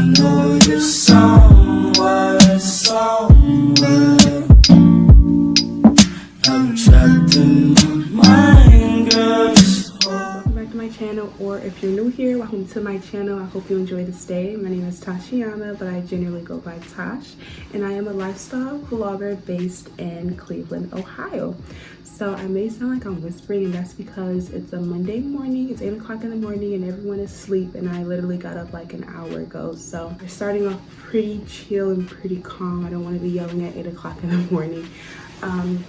know you're somewhere, somewhere. I'm trapped in my mind, girl. Welcome back to my channel, or if you're new here, welcome to my channel. I hope you enjoy this day. My name is Tosheania, but I generally go by Tosh, and I am a lifestyle vlogger based in Cleveland, Ohio. So I may sound like I'm whispering, and that's because it's a Monday morning. It's 8 o'clock in the morning and everyone is asleep, and I literally got up like an hour ago. So we're starting off pretty chill and pretty calm. I don't want to be yelling at 8 o'clock in the morning.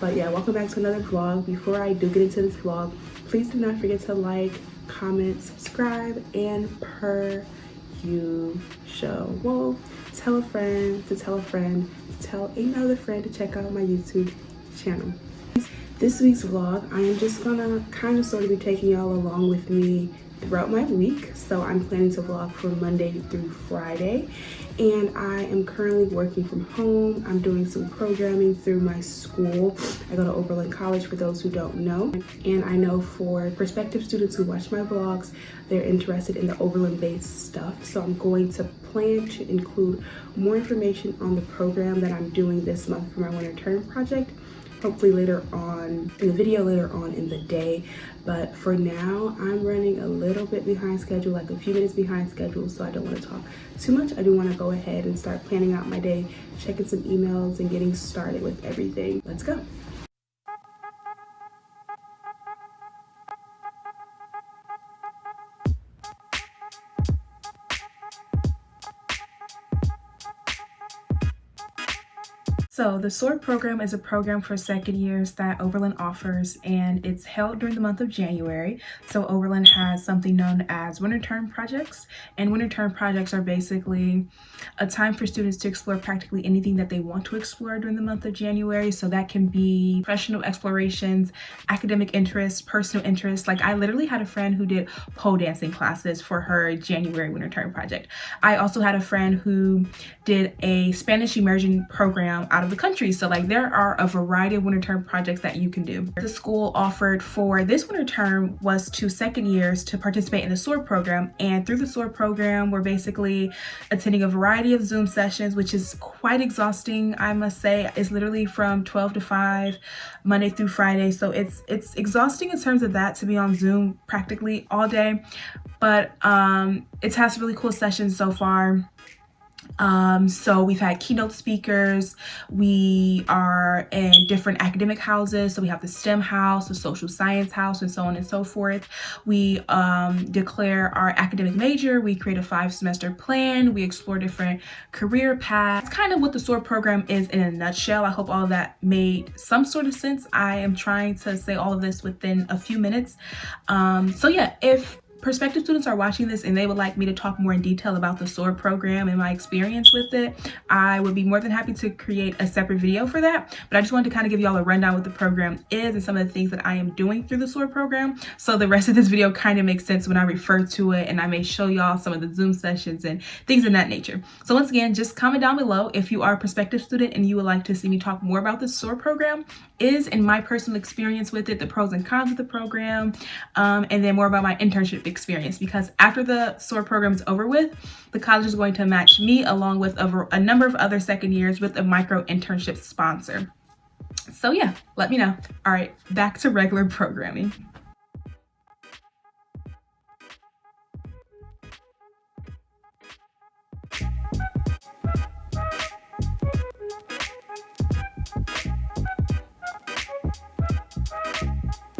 But yeah, welcome back to another vlog. Before I do get into this vlog, please do not forget to like, comment, subscribe, and per usual, tell a friend to tell a friend to tell another friend to check out my YouTube channel. This week's vlog, I am just gonna kind of sort of be taking y'all along with me throughout my week. So I'm planning to vlog from Monday through Friday, and I am currently working from home. I'm doing some programming through my school. I go to Oberlin College, for those who don't know, and I know for prospective students who watch my vlogs, they're interested in the Oberlin based stuff. So I'm going to plan to include more information on the program that I'm doing this month for my winter term project, hopefully later on in the video, later on in the day. But for now, I'm running a little bit behind schedule, like a few minutes behind schedule, so I don't want to talk too much. I do want to go ahead and start planning out my day, checking some emails, and getting started with everything. Let's go. So the SOAR program is a program for second years that Oberlin offers, and it's held during the month of January. So Oberlin has something known as winter term projects, and winter term projects are basically a time for students to explore practically anything that they want to explore during the month of January. So that can be professional explorations, academic interests, personal interests. Like I literally had a friend who did pole dancing classes for her January winter term project. I also had a friend who did a Spanish immersion program out of the country. So like there are a variety of winter term projects that you can do. The school offered for this winter term was to second years to participate in the SOAR program, and through the SOAR program we're basically attending a variety of Zoom sessions, which is quite exhausting, I must say. It's literally from 12 to 5 Monday through Friday, so it's exhausting in terms of that, to be on Zoom practically all day, but it's has really cool sessions so far. So we've had keynote speakers. We are in different academic houses. So we have the STEM house, the social science house, and so on and so forth. We declare our academic major. We create a 5-semester plan. We explore different career paths. It's kind of what the SOAR program is in a nutshell. I hope all of that made some sort of sense. I am trying to say all of this within a few minutes. So yeah, if prospective students are watching this and they would like me to talk more in detail about the SOAR program and my experience with it, I would be more than happy to create a separate video for that. But I just wanted to kind of give y'all a rundown what the program is and some of the things that I am doing through the SOAR program, so the rest of this video kind of makes sense when I refer to it, and I may show y'all some of the Zoom sessions and things in that nature. So once again, just comment down below if you are a prospective student and you would like to see me talk more about the SOAR program, and my personal experience with it, the pros and cons of the program, and then more about my internship experience, because after the SOAR program is over with, the college is going to match me along with a number of other second years with a micro internship sponsor. So yeah, let me know. All right, back to regular programming.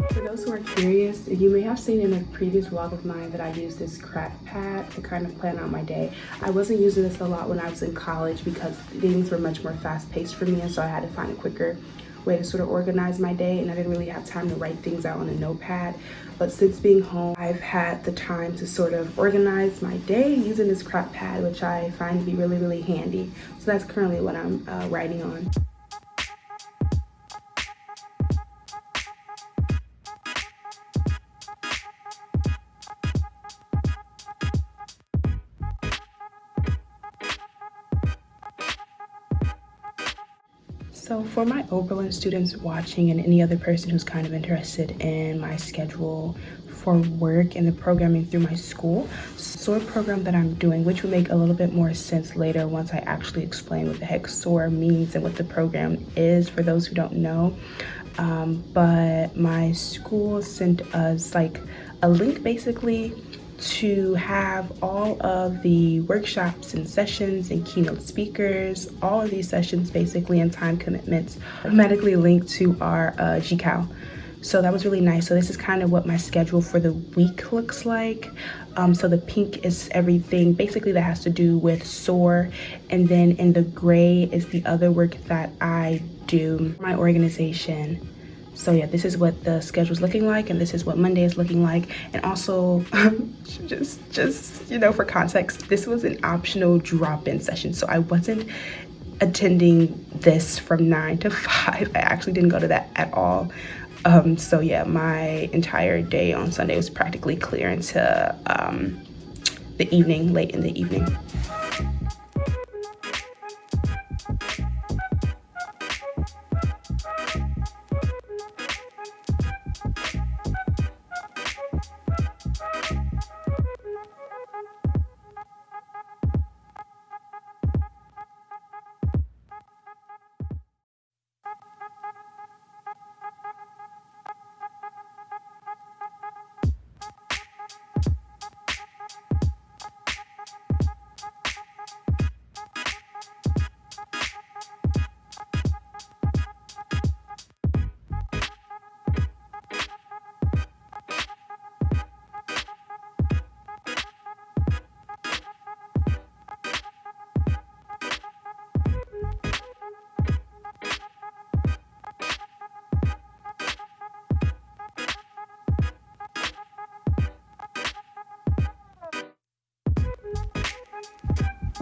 For those who are curious, you may have seen in a previous vlog of mine that I use this crack pad to kind of plan out my day. I wasn't using this a lot when I was in college because things were much more fast-paced for me, and so I had to find a quicker way to sort of organize my day, and I didn't really have time to write things out on a notepad. But since being home, I've had the time to sort of organize my day using this crack pad, which I find to be really, really handy. So that's currently what I'm writing on. So for my Oberlin students watching and any other person who's kind of interested in my schedule for work and the programming through my school. SOAR program that I'm doing, which will make a little bit more sense later once I actually explain what the heck SOAR means and what the program is for those who don't know. But my school sent us like a link basically to have all of the workshops and sessions and keynote speakers, all of these sessions basically and time commitments automatically linked to our GCal. So that was really nice. So this is kind of what my schedule for the week looks like. So the pink is everything basically that has to do with SOAR, and then in the gray is the other work that I do, my organization. So yeah, this is what the schedule is looking like, and this is what Monday is looking like. And also, just you know, for context, this was an optional drop-in session, so I wasn't attending this from 9 to 5. I actually didn't go to that at all. So yeah, my entire day on Sunday was practically clear into the evening, late in the evening.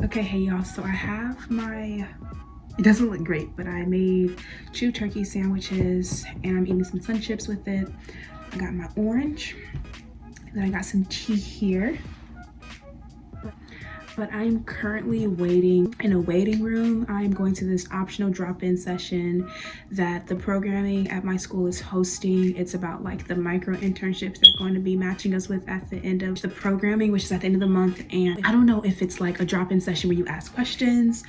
Okay, hey y'all, so I have it doesn't look great, but I made 2 turkey sandwiches and I'm eating some sun chips with it. I got my orange, and then I got some tea here. But I'm currently waiting in a waiting room. I'm going to this optional drop-in session that the programming at my school is hosting. It's about like the micro internships they're going to be matching us with at the end of the programming, which is at the end of the month. And I don't know if it's like a drop-in session where you ask questions,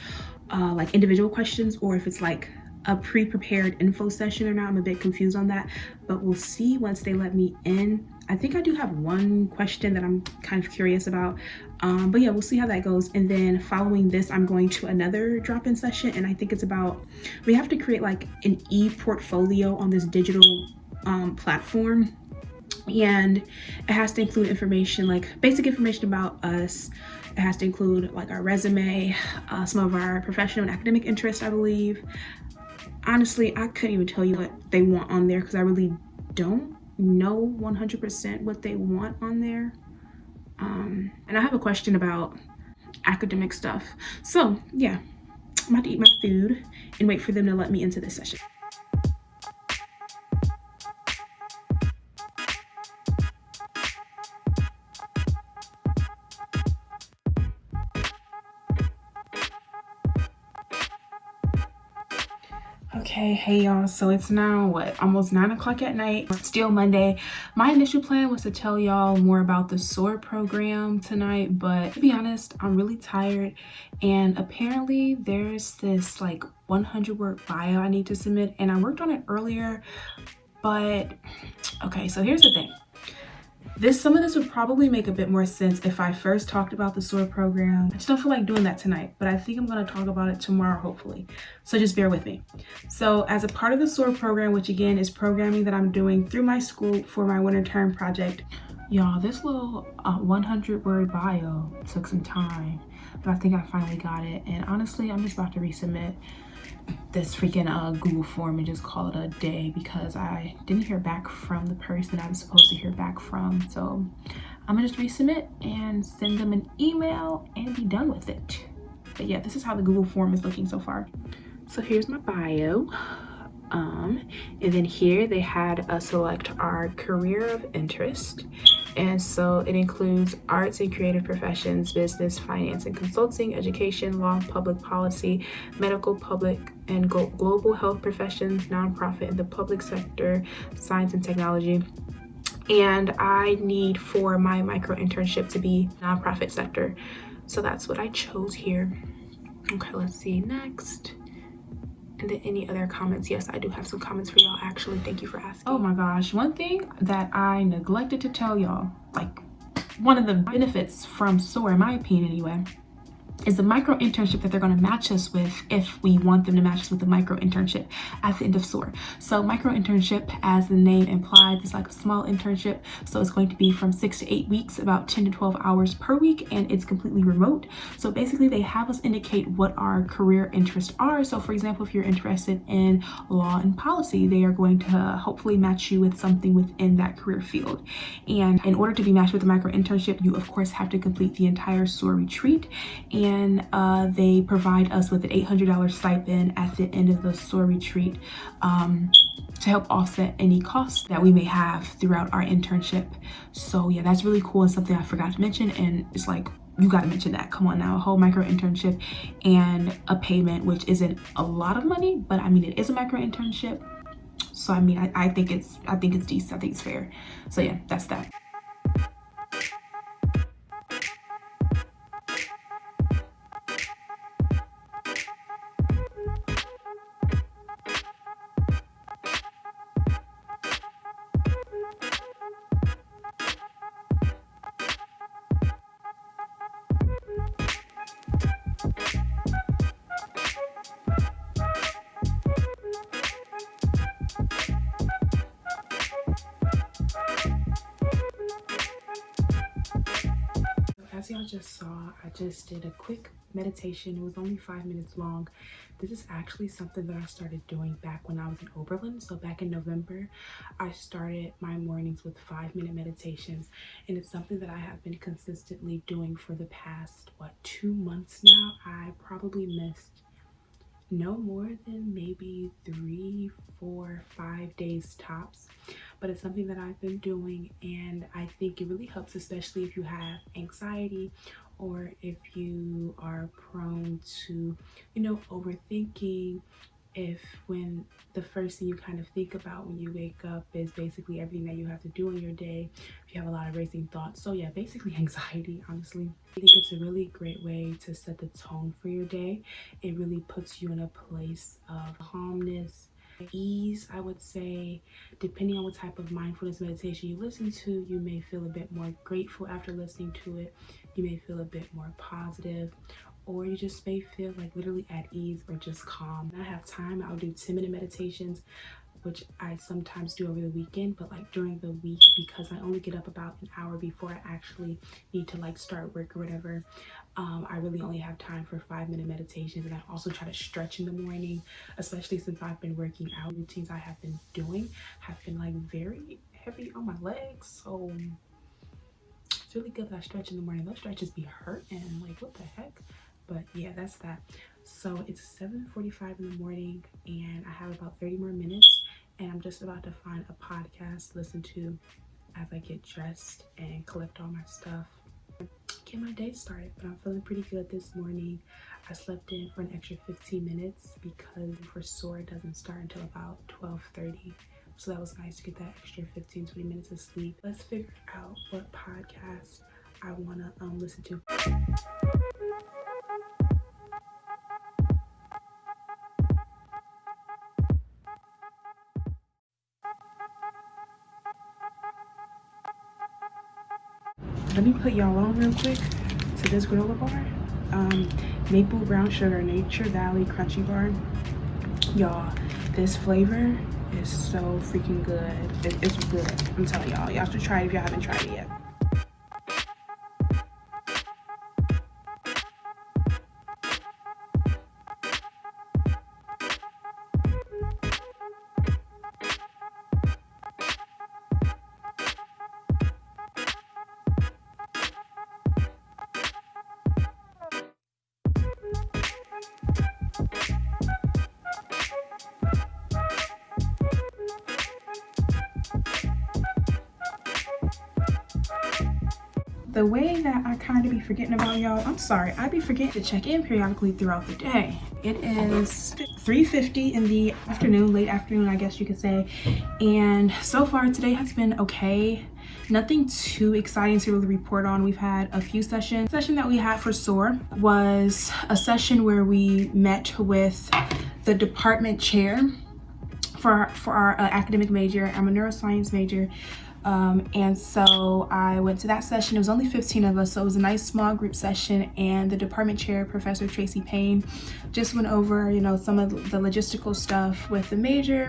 like individual questions, or if it's like a pre-prepared info session or not. I'm a bit confused on that, but we'll see once they let me in. I think I do have one question that I'm kind of curious about, but yeah, we'll see how that goes. And then following this, I'm going to another drop-in session, and I think it's about, we have to create like an e-portfolio on this digital platform, and it has to include information, like basic information about us. It has to include like our resume, some of our professional and academic interests, I believe. Honestly, I couldn't even tell you what they want on there because I really don't know 100% what they want on there. And I have a question about academic stuff. So yeah, I'm about to eat my food and wait for them to let me into this session. Okay, hey y'all, so it's now what, almost 9 o'clock at night, still Monday. My initial plan was to tell y'all more about the SOAR program tonight, but to be honest, I'm really tired, and apparently there's this like 100-word bio I need to submit, and I worked on it earlier. But okay, so here's the thing. Some of this would probably make a bit more sense if I first talked about the SOAR program. I just don't feel like doing that tonight, but I think I'm going to talk about it tomorrow, hopefully. So just bear with me. So as a part of the SOAR program, which again is programming that I'm doing through my school for my winter term project, y'all, this little 100-word bio took some time, but I think I finally got it. And honestly, I'm just about to resubmit this freaking Google form and just call it a day because I didn't hear back from the person I'm supposed to hear back from. So I'm gonna just resubmit and send them an email and be done with it. But yeah, this is how the Google form is looking so far. So here's my bio. And then here they had us select our career of interest. And so it includes arts and creative professions, business, finance and consulting, education, law, public policy, medical, public and global health professions, nonprofit and the public sector, science and technology, and I need for my micro internship to be nonprofit sector. So that's what I chose here. Okay, let's see next. And then any other comments? Yes, I do have some comments for y'all actually. Thank you for asking. Oh my gosh, one thing that I neglected to tell y'all, like one of the benefits from SOAR, in my opinion anyway, is the micro internship that they're going to match us with if we want them to match us with the micro internship at the end of SOAR. So micro internship, as the name implies, is like a small internship. So it's going to be from 6 to 8 weeks, about 10 to 12 hours per week, and it's completely remote. So basically they have us indicate what our career interests are. So for example, if you're interested in law and policy, they are going to hopefully match you with something within that career field. And in order to be matched with a micro internship, you of course have to complete the entire SOAR retreat, and they provide us with an $800 stipend at the end of the SOAR retreat to help offset any costs that we may have throughout our internship. So yeah, that's really cool and something I forgot to mention, and it's like, you got to mention that. Come on now, a whole micro internship and a payment, which isn't a lot of money, but I mean, it is a micro internship. So I mean, I think it's decent. I think it's fair. So yeah, that's that. As y'all just saw, I just did a quick meditation. It was only 5 minutes long. This is actually something that I started doing back when I was in Oberlin. So back in November, I started my mornings with 5-minute meditations, and it's something that I have been consistently doing for the past, 2 months now. I probably missed no more than maybe 3, 4, 5 days tops, but it's something that I've been doing, and I think it really helps, especially if you have anxiety or if you are prone to, overthinking. If when the first thing you kind of think about when you wake up is basically everything that you have to do in your day, if you have a lot of racing thoughts. So yeah, basically anxiety, honestly. I think it's a really great way to set the tone for your day. It really puts you in a place of calmness, ease, I would say. Depending on what type of mindfulness meditation you listen to, you may feel a bit more grateful after listening to it. You may feel a bit more positive, or you just may feel like literally at ease or just calm. When I have time, I'll do 10-minute meditations, which I sometimes do over the weekend, but like during the week, because I only get up about an hour before I actually need to start work or whatever, I really only have time for 5-minute meditations. And I also try to stretch in the morning, especially since I've been working out. Routines I have been doing have been very heavy on my legs, so it's really good that I stretch in the morning. Those stretches be hurting, what the heck? But yeah, that's that. So it's 7:45 in the morning, and I have about 30 more minutes, and I'm just about to find a podcast to listen to as I get dressed and collect all my stuff, get my day started. But I'm feeling pretty good this morning. I slept in for an extra 15 minutes because for SOAR it doesn't start until about 12:30. So that was nice to get that extra 15-20 minutes of sleep. Let's figure out what podcast I want to listen to. Let me put y'all on real quick to this granola bar. Maple brown sugar, Nature Valley crunchy bar. Y'all, this flavor is so freaking good. It's good. I'm telling y'all. Y'all should try it if y'all haven't tried it yet. The way that I kind of be forgetting about y'all, I'm sorry, I be forgetting to check in periodically throughout the day. It is 3:50 in the afternoon, late afternoon, I guess you could say. And so far today has been okay. Nothing too exciting to really report on. We've had a few sessions. The session that we had for SOAR was a session where we met with the department chair for our academic major. I'm a neuroscience major. And so I went to that session. It was only 15 of us, so it was a nice small group session, and the department chair, Professor Tracy Payne, just went over, you know, some of the logistical stuff with the major.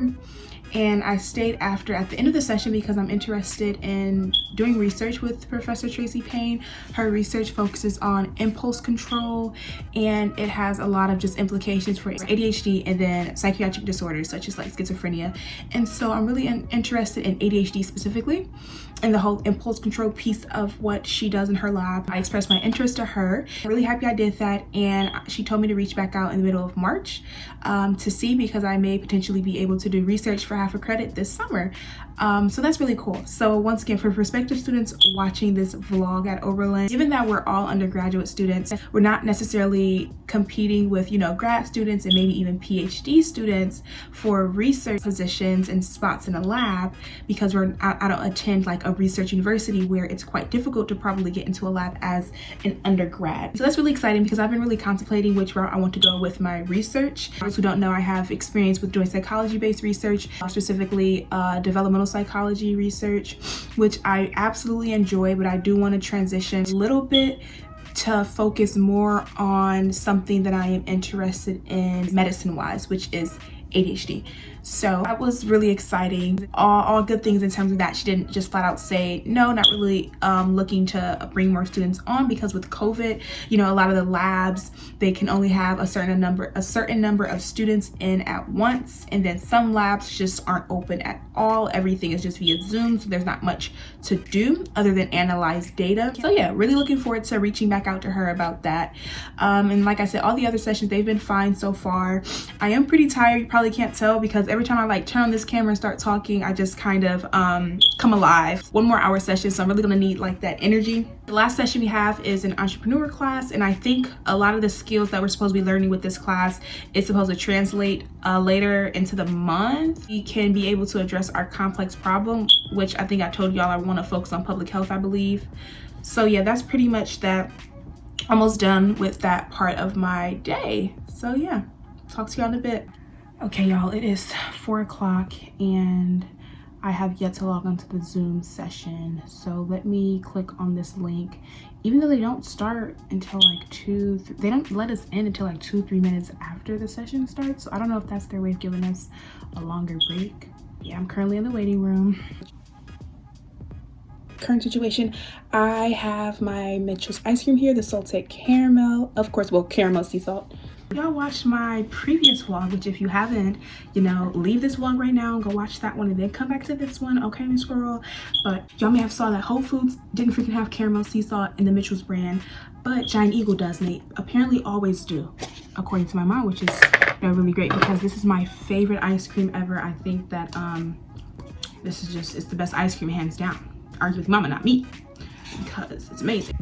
And I stayed after at the end of the session because I'm interested in doing research with Professor Tracy Payne. Her research focuses on impulse control, and it has a lot of just implications for ADHD and then psychiatric disorders such as like schizophrenia. And so I'm really interested in ADHD specifically and the whole impulse control piece of what she does in her lab. I expressed my interest to her. I'm really happy I did that, and she told me to reach back out in the middle of March to see, because I may potentially be able to do research for half a credit this summer. So that's really cool. So once again, for prospective students watching this vlog at Oberlin, given that we're all undergraduate students, we're not necessarily competing with, you know, grad students and maybe even PhD students for research positions and spots in a lab, because I don't attend like a research university where it's quite difficult to probably get into a lab as an undergrad. So that's really exciting because I've been really contemplating which route I want to go with my research. For those who don't know, I have experience with doing psychology-based research, specifically developmental psychology research, which I absolutely enjoy, but I do want to transition a little bit to focus more on something that I am interested in medicine-wise, which is ADHD. So that was really exciting. All good things in terms of that. She didn't just flat out say no, not really looking to bring more students on, because with COVID, you know, a lot of the labs, they can only have a certain number of students in at once, and then some labs just aren't open at all. Everything is just via Zoom, so there's not much to do other than analyze data. So yeah, really looking forward to reaching back out to her about that. And like I said, all the other sessions, they've been fine so far. I am pretty tired. You probably can't tell because every time I like turn on this camera and start talking, I just kind of come alive. One more hour session, so I'm really gonna need like that energy. The last session we have is an entrepreneur class, and I think a lot of the skills that we're supposed to be learning with this class is supposed to translate later into the month. We can be able to address our complex problem, which I think I told y'all I want to focus on public health, I believe. So yeah, that's pretty much that. Almost done with that part of my day. So yeah, talk to y'all in a bit. Okay, y'all, it is 4 o'clock and I have yet to log onto the Zoom session. So let me click on this link. Even though they don't start until like they don't let us in until like 2-3 minutes after the session starts. So I don't know if that's their way of giving us a longer break. Yeah, I'm currently in the waiting room. Current situation, I have my Mitchell's ice cream here, the salted caramel, of course, well, caramel sea salt. Y'all watched my previous vlog, which if you haven't, you know, leave this vlog right now and go watch that one and then come back to this one, okay, Miss Squirrel? But y'all may have saw that Whole Foods didn't freaking have caramel sea salt in the Mitchell's brand, but Giant Eagle does, and they apparently always do, according to my mom, which is really great because this is my favorite ice cream ever. I think that this is just, it's the best ice cream hands down. Argue with mama, not me, because it's amazing.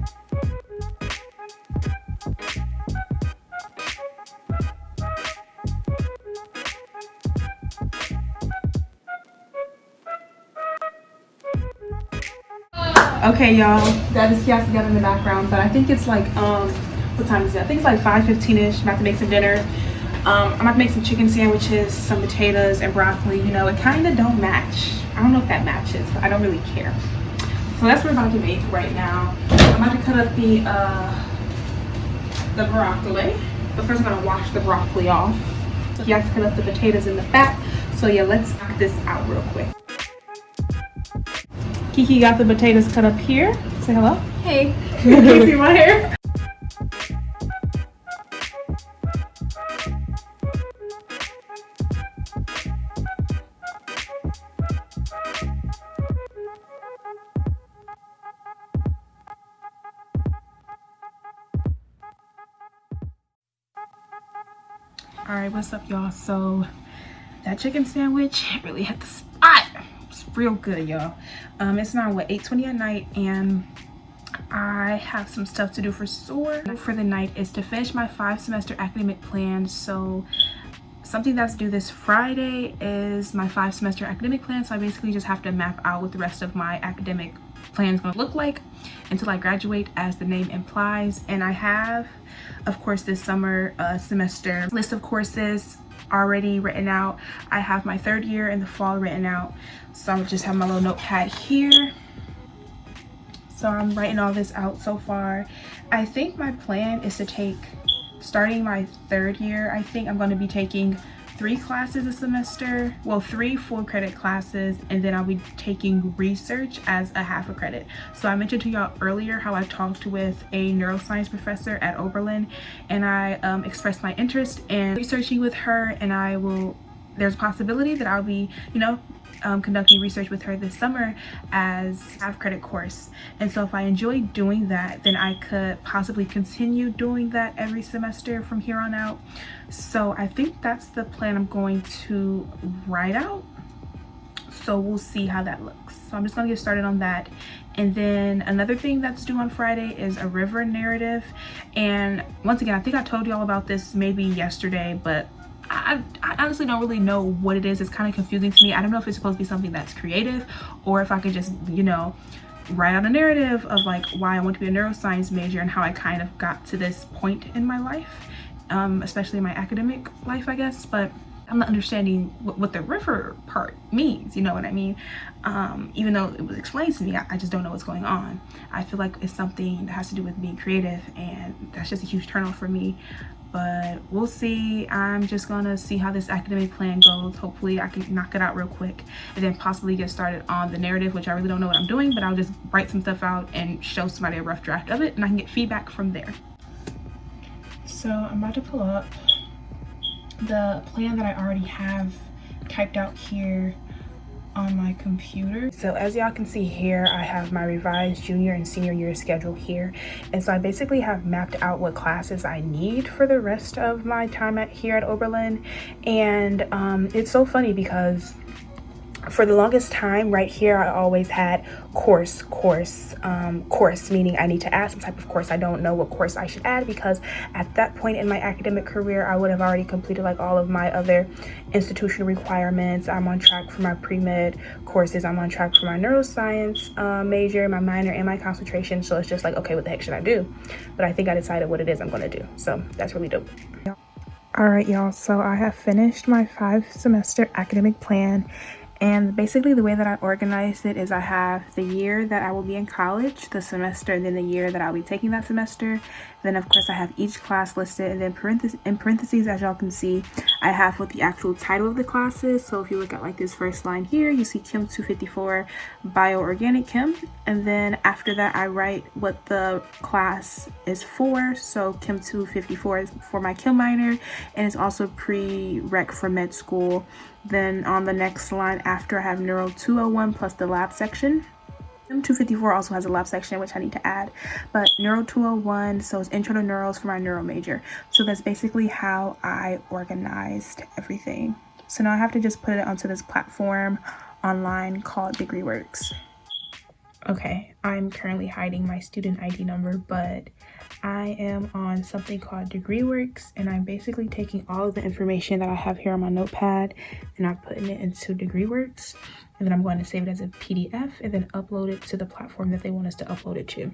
Okay, y'all, got this kiosk together in the background, but I think it's like what time is it? I think it's like 5:15ish. I'm about to make some dinner. I'm about to make some chicken sandwiches, some potatoes and broccoli. You know, it kind of don't match. I don't know if that matches, but I don't really care. So that's what we're about to make right now. I'm about to cut up the broccoli, but first I'm gonna wash the broccoli off. So you have to cut up the potatoes in the back. So yeah, let's knock this out real quick. Kiki got the potatoes cut up here. Say hello. Hey. Can you see my hair? All right, what's up, y'all? So that chicken sandwich really hit the spot. It's real good, y'all. It's now what, 8:20 at night, and I have some stuff to do for SOAR. For the night is to finish my 5-semester academic plan. So something that's due this Friday is my 5-semester academic plan. So I basically just have to map out what the rest of my academic plan is going to look like until I graduate, as the name implies. And I have, of course, this summer semester list of courses already written out. I have my third year in the fall written out, so I just have my little notepad here. So I'm writing all this out so far. I think my plan is to take, starting my third year, I think I'm going to be taking 3 classes a semester, well, 3 full credit classes, and then I'll be taking research as a half a credit. So I mentioned to y'all earlier how I talked with a neuroscience professor at Oberlin, and I expressed my interest in researching with her, and there's a possibility that I'll be, conducting research with her this summer as half credit course. And so if I enjoy doing that, then I could possibly continue doing that every semester from here on out. So I think that's the plan I'm going to write out. So we'll see how that looks. So I'm just gonna get started on that. And then another thing that's due on Friday is a river narrative. And once again, I think I told you all about this maybe yesterday, but I honestly don't really know what it is. It's kind of confusing to me. I don't know if it's supposed to be something that's creative, or if I could just, write out a narrative of like why I want to be a neuroscience major and how I kind of got to this point in my life, especially my academic life, I guess. But I'm not understanding what the river part means, you know what I mean? Even though it was explained to me, I just don't know what's going on. I feel like it's something that has to do with being creative, and that's just a huge turn off for me. But we'll see. I'm just gonna see how this academic plan goes. Hopefully I can knock it out real quick and then possibly get started on the narrative, which I really don't know what I'm doing, but I'll just write some stuff out and show somebody a rough draft of it, and I can get feedback from there. So I'm about to pull up the plan that I already have typed out here on my computer. So as y'all can see here, I have my revised junior and senior year schedule here, and so I basically have mapped out what classes I need for the rest of my time here at Oberlin. And it's so funny because for the longest time right here, I always had course, meaning I need to add some type of course. I don't know what course I should add, because at that point in my academic career, I would have already completed like all of my other institutional requirements. I'm on track for my pre-med courses. I'm on track for my neuroscience major, my minor, and my concentration. So it's just like, okay, what the heck should I do? But I think I decided what it is I'm going to do. So that's really dope. All right, y'all. So I have finished my 5-semester academic plan. And basically the way that I organized it is I have the year that I will be in college, the semester, and then the year that I'll be taking that semester. Then of course I have each class listed, and then in parentheses, as y'all can see, I have what the actual title of the class is. So if you look at like this first line here, you see Chem 254 Bioorganic Chem, and then after that I write what the class is for. So Chem 254 is for my chem minor, and it's also prereq for med school. Then on the next line after, I have Neuro 201 plus the lab section. Chem 254 also has a lab section, which I need to add, but Neuro 201, so it's intro to neurals for my neuro major. So that's basically how I organized everything. So now I have to just put it onto this platform online called DegreeWorks. Okay, I'm currently hiding my student ID number, but I am on something called DegreeWorks, and I'm basically taking all of the information that I have here on my notepad and I'm putting it into DegreeWorks, and then I'm going to save it as a PDF and then upload it to the platform that they want us to upload it to.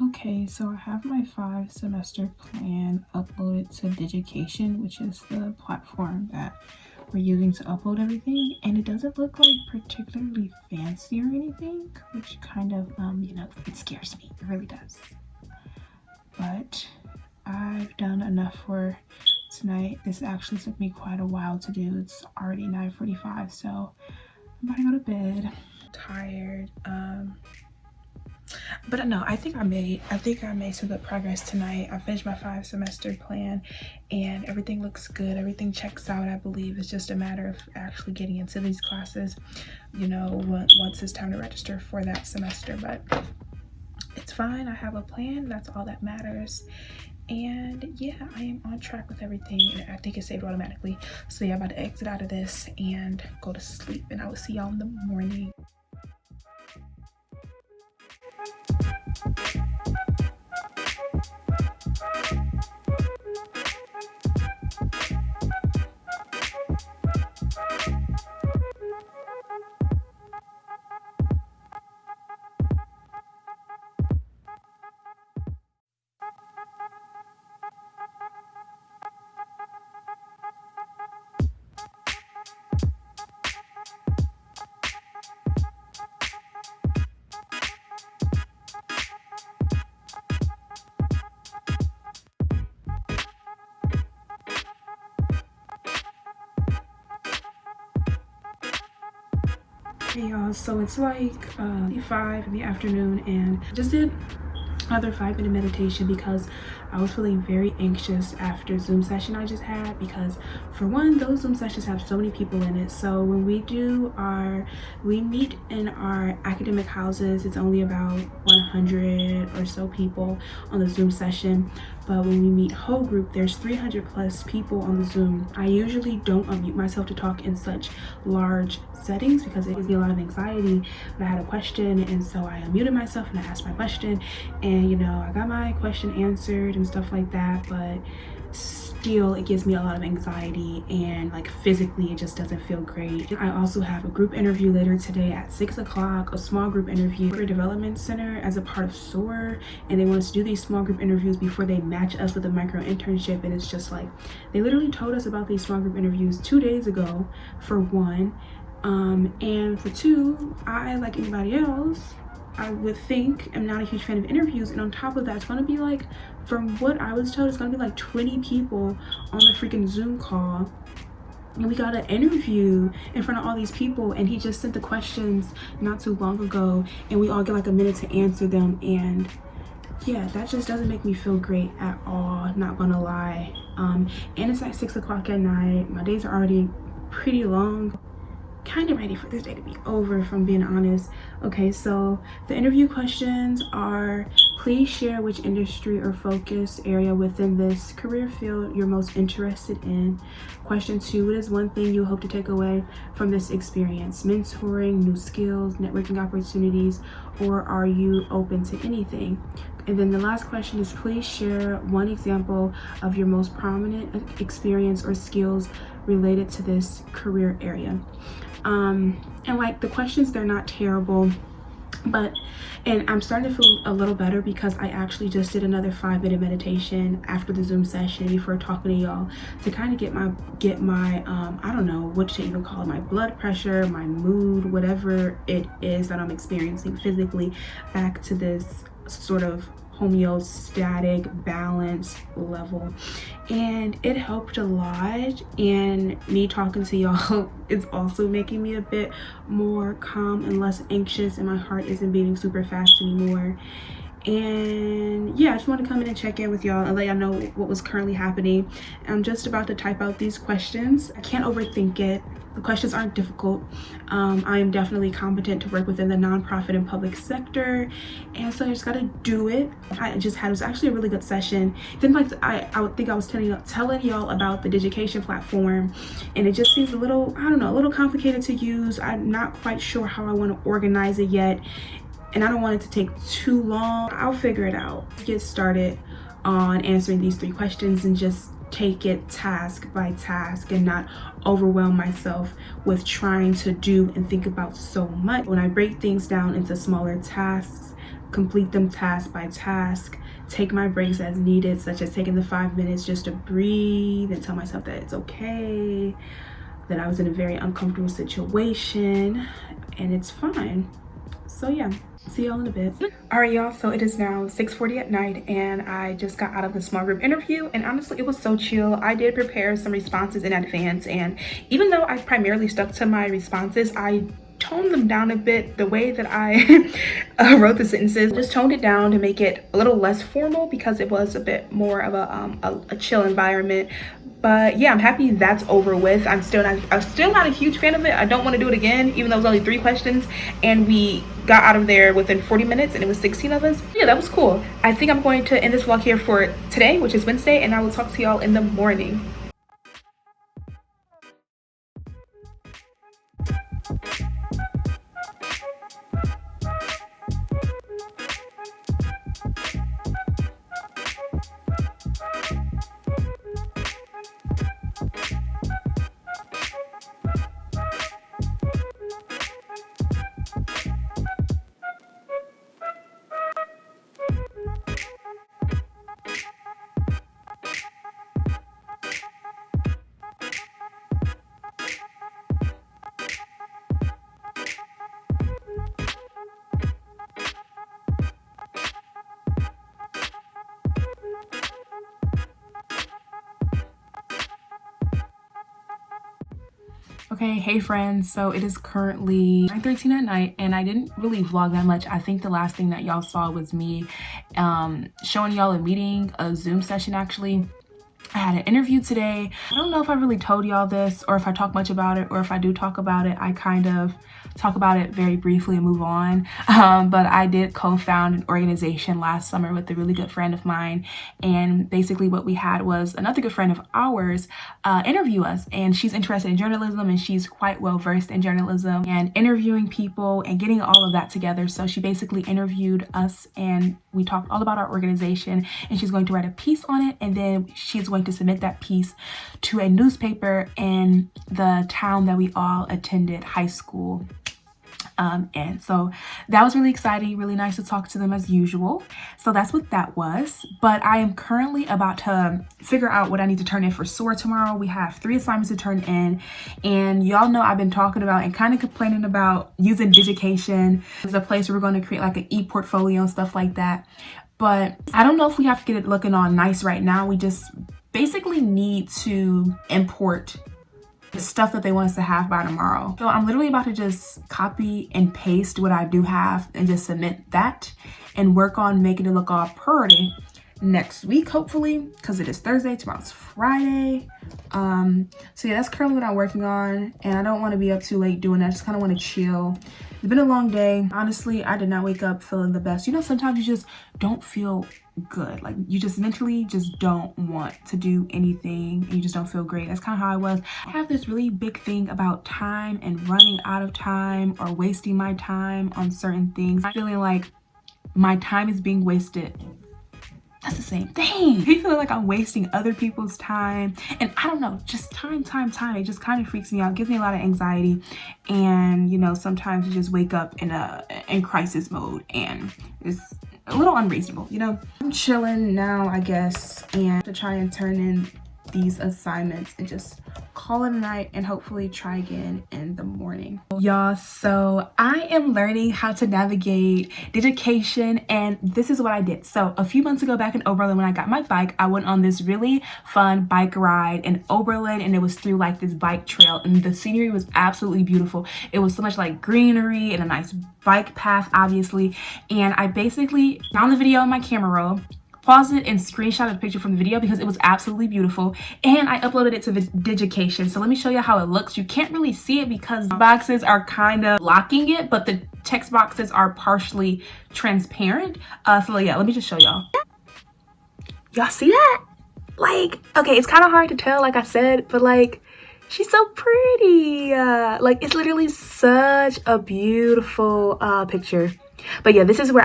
Okay, so I have my 5-semester plan uploaded to Digication, which is the platform that we're using to upload everything, and it doesn't look like particularly fancy or anything, which kind of it scares me. It really does. But I've done enough for tonight. This actually took me quite a while to do. It's already 9:45, so I'm about to go to bed. I'm tired. But no, I think I made some good progress tonight. I finished my 5-semester plan and everything looks good. Everything checks out, I believe. It's just a matter of actually getting into these classes, once it's time to register for that semester. But it's fine. I have a plan. That's all that matters. And yeah, I am on track with everything, and I think it's saved automatically. So yeah, I'm about to exit out of this and go to sleep, and I will see y'all in the morning. Hey y'all, so it's like 5 in the afternoon, and I just did another 5-minute meditation because I was feeling very anxious after Zoom session I just had, because for one, those Zoom sessions have so many people in it. So when we meet in our academic houses, it's only about 100 or so people on the Zoom session. But when we meet whole group, there's 300 plus people on the Zoom. I usually don't unmute myself to talk in such large settings because it gives me a lot of anxiety. But I had a question, and so I unmuted myself and I asked my question, and I got my question answered and stuff like that. But still, it gives me a lot of anxiety, and like physically it just doesn't feel great. I also have a group interview later today at 6 o'clock, a small group interview for Development Center as a part of SOAR, and they want us to do these small group interviews before they match us with a micro internship. And it's just like, they literally told us about these small group interviews 2 days ago, for one, and for two, I, like anybody else, I would think, I'm not a huge fan of interviews, and on top of that, it's gonna be like, from what I was told, it's gonna be like 20 people on the freaking Zoom call, and we got an interview in front of all these people, and he just sent the questions not too long ago, and we all get like a minute to answer them. And yeah, that just doesn't make me feel great at all, not gonna lie. And it's at 6 o'clock at night. My days are already pretty long. Kind of ready for this day to be over, if I'm being honest. Okay, so the interview questions are: please share which industry or focus area within this career field you're most interested in. Question 2, what is one thing you hope to take away from this experience? Mentoring, new skills, networking opportunities, or are you open to anything? And then the last question is: please share one example of your most prominent experience or skills related to this career area. And like, the questions, they're not terrible, and I'm starting to feel a little better because I actually just did another 5-minute meditation after the Zoom session before talking to y'all, to kind of get my I don't know what to even call it, my blood pressure, my mood, whatever it is that I'm experiencing physically, back to this sort of homeostatic balance level. And it helped a lot, and me talking to y'all is also making me a bit more calm and less anxious, and my heart isn't beating super fast anymore. And yeah, I just want to come in and check in with y'all and let y'all know what was currently happening. I'm just about to type out these questions. I can't overthink it. The questions aren't difficult. I am definitely competent to work within the nonprofit and public sector, and so I just gotta do it. It was actually a really good session. Then like I would think I was telling y'all about the Digication platform, and it just seems a little, I don't know, a little complicated to use. I'm not quite sure how I want to organize it yet, and I don't want it to take too long. I'll figure it out. Get started on answering these 3 questions and just take it task by task, and not overwhelm myself with trying to do and think about so much. When I break things down into smaller tasks, complete them task by task, take my breaks as needed, such as taking the 5 minutes just to breathe and tell myself that it's okay, that I was in a very uncomfortable situation and it's fine. So yeah, see y'all in a bit. All right, y'all, so it is now 6:40 at night, and I just got out of the small group interview, and honestly, it was so chill. I did prepare some responses in advance, and even though I primarily stuck to my responses, I toned them down a bit. The way that I wrote the sentences, just toned it down to make it a little less formal, because it was a bit more of a chill environment. But yeah, I'm happy that's over with. I'm still not a huge fan of it. I don't want to do it again, even though it was only 3 questions and we got out of there within 40 minutes and it was 16 of us. Yeah, that was cool. I think I'm going to end this vlog here for today, which is Wednesday, and I will talk to y'all in the morning. Okay, hey friends. So it is currently 9:13 at night and I didn't really vlog that much. I think the last thing that y'all saw was me showing y'all a meeting, a Zoom session actually. I had an interview today. I don't know if I really told y'all this or if I talk much about it, or if I do talk about it, I kind of talk about it very briefly and move on. But I did co-found an organization last summer with a really good friend of mine. And basically what we had was another good friend of ours interview us, and she's interested in journalism and she's quite well versed in journalism and interviewing people and getting all of that together. So she basically interviewed us and we talked all about our organization, and she's going to write a piece on it, and then she's going to submit that piece to a newspaper in the town that we all attended high school. And so that was really exciting, really nice to talk to them as usual. So that's what that was. But I am currently about to figure out what I need to turn in for SOAR tomorrow. We have 3 assignments to turn in, and y'all know I've been talking about and kind of complaining about using Digication as a place where we're going to create like an e-portfolio and stuff like that. But I don't know if we have to get it looking all nice right now. We just basically need to import the stuff that they want us to have by tomorrow. So I'm literally about to just copy and paste what I do have and just submit that and work on making it look all pretty next week, hopefully, because it is Thursday, tomorrow's Friday. So yeah, that's currently what I'm working on, and I don't want to be up too late doing that. I just kind of want to chill. It's been a long day. Honestly, I did not wake up feeling the best. You know, sometimes you just don't feel good. Like you just mentally just don't want to do anything and you just don't feel great. That's kind of how I was. I have this really big thing about time and running out of time or wasting my time on certain things. I'm feeling like my time is being wasted. That's the same thing. I feel like I'm wasting other people's time, and I don't know, just time. It just kind of freaks me out, gives me a lot of anxiety, and you know, sometimes you just wake up in crisis mode, and it's a little unreasonable, you know. I'm chilling now, I guess, and to try and turn in these assignments and just call it a night and hopefully try again in the morning. Y'all, so I am learning how to navigate Digication, and this is what I did. So a few months ago back in Oberlin, when I got my bike, I went on this really fun bike ride in Oberlin, and it was through like this bike trail, and the scenery was absolutely beautiful. It was so much like greenery and a nice bike path, obviously. And I basically found the video on my camera roll, paused it and screenshot a picture from the video because it was absolutely beautiful, and I uploaded it to the Digication. So let me show you how it looks. You can't really see it because the boxes are kind of blocking it, but the text boxes are partially transparent. So yeah, let me just show y'all. Y'all see that? Like, okay, it's kind of hard to tell, like I said, but like, she's so pretty. Like, it's literally such a beautiful picture. But yeah, this is where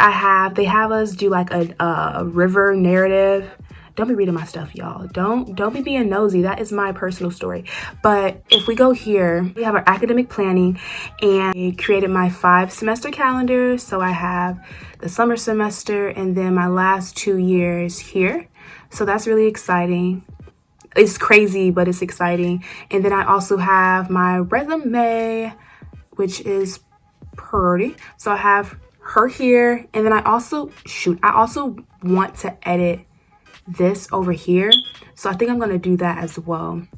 they have us do like a river narrative. Don't be reading my stuff, y'all. Don't be being nosy. That is my personal story. But if we go here, we have our academic planning, and I created my 5-semester calendar. So I have the summer semester and then my last 2 years here. So that's really exciting. It's crazy, but it's exciting. And then I also have my resume, which is pretty. So I have her here, and then I also want to edit this over here, so I think I'm gonna do that as well. And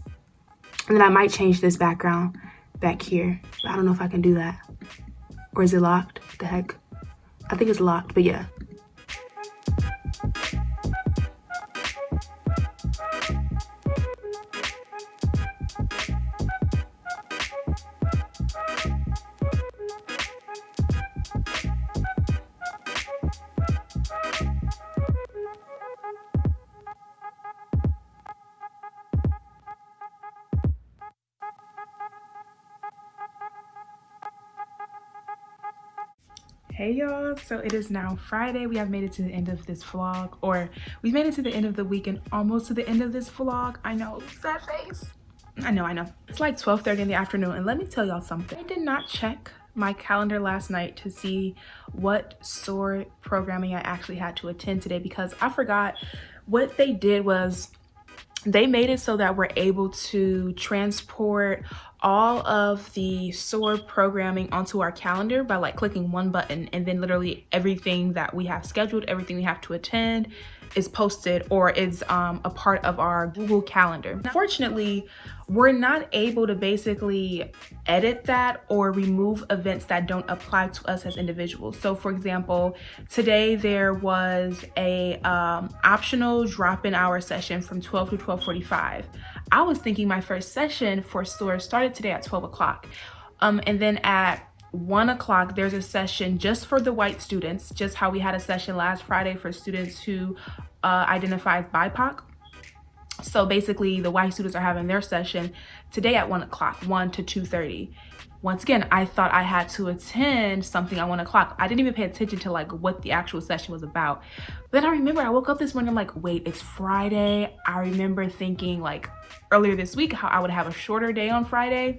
then I might change this background back here, but I don't know if I can do that. Or is it locked? The heck, I think it's locked, but yeah. Hey y'all, so it is now Friday. We have made it to the end of this vlog, or we've made it to the end of the week and almost to the end of this vlog. I know, sad face. I know. It's like 12:30 in the afternoon, and let me tell y'all something. I did not check my calendar last night to see what SOAR programming I actually had to attend today, because I forgot. What they did was they made it so that we're able to transport all of the SOAR programming onto our calendar by like clicking one button, and then literally everything that we have scheduled, everything we have to attend is posted or is a part of our Google Calendar. Unfortunately, we're not able to basically edit that or remove events that don't apply to us as individuals. So for example, today there was a optional drop-in hour session from 12 to 12:45. I was thinking my first session for SOAR started today at 12 o'clock. And then at 1 o'clock, there's a session just for the white students, just how we had a session last Friday for students who identify as BIPOC. So basically the white students are having their session today at 1 o'clock, 1 to 2:30. Once again, I thought I had to attend something at 1 o'clock. I didn't even pay attention to like what the actual session was about. But then I remember I woke up this morning, I'm like, wait, it's Friday. I remember thinking like earlier this week how I would have a shorter day on Friday.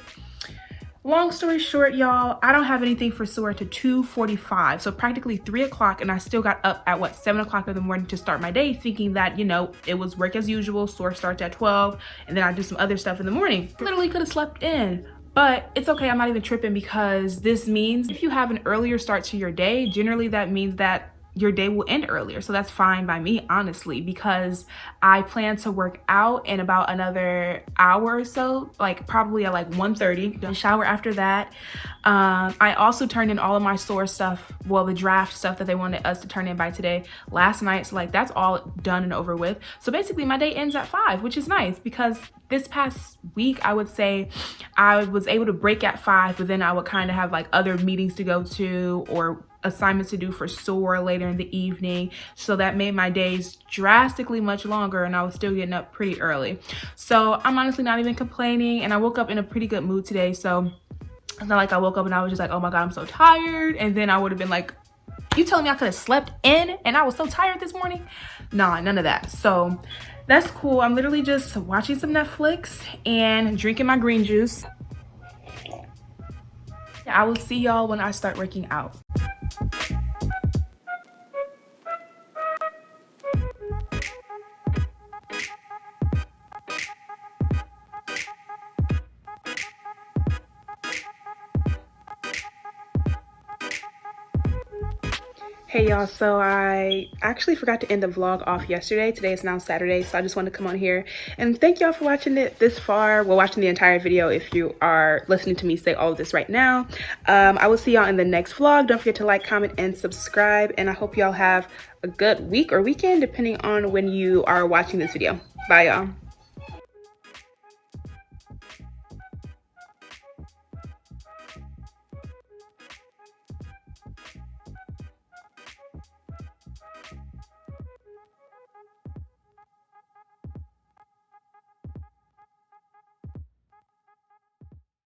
Long story short, y'all, I don't have anything for SOAR to 2:45, so practically 3 o'clock, and I still got up at what, 7 o'clock in the morning to start my day, thinking that, you know, it was work as usual. SOAR starts at 12, and then I do some other stuff in the morning. Literally could have slept in, but it's okay. I'm not even tripping, because this means if you have an earlier start to your day, generally that means that your day will end earlier. So that's fine by me, honestly, because I plan to work out in about another hour or so, like probably at like 1:30. Then shower after that. I also turned in all of my SOAR stuff, well, the draft stuff that they wanted us to turn in by today last night. So like that's all done and over with. So basically my day ends at 5, which is nice, because this past week, I would say I was able to break at 5, but then I would kind of have like other meetings to go to or assignments to do for SOAR later in the evening. So that made my days drastically much longer, and I was still getting up pretty early. So I'm honestly not even complaining, and I woke up in a pretty good mood today. So it's not like I woke up and I was just like, oh my God, I'm so tired. And then I would have been like, you telling me I could have slept in and I was so tired this morning? Nah, none of that. So that's cool. I'm literally just watching some Netflix and drinking my green juice. I will see y'all when I start working out. Hey y'all, so I actually forgot to end the vlog off yesterday. Today is now Saturday, so I just wanted to come on here and thank y'all for watching it this far. Well, watching the entire video if you are listening to me say all of this right now. I will see y'all in the next vlog. Don't forget to like, comment, and subscribe, and I hope y'all have a good week or weekend depending on when you are watching this video. Bye y'all.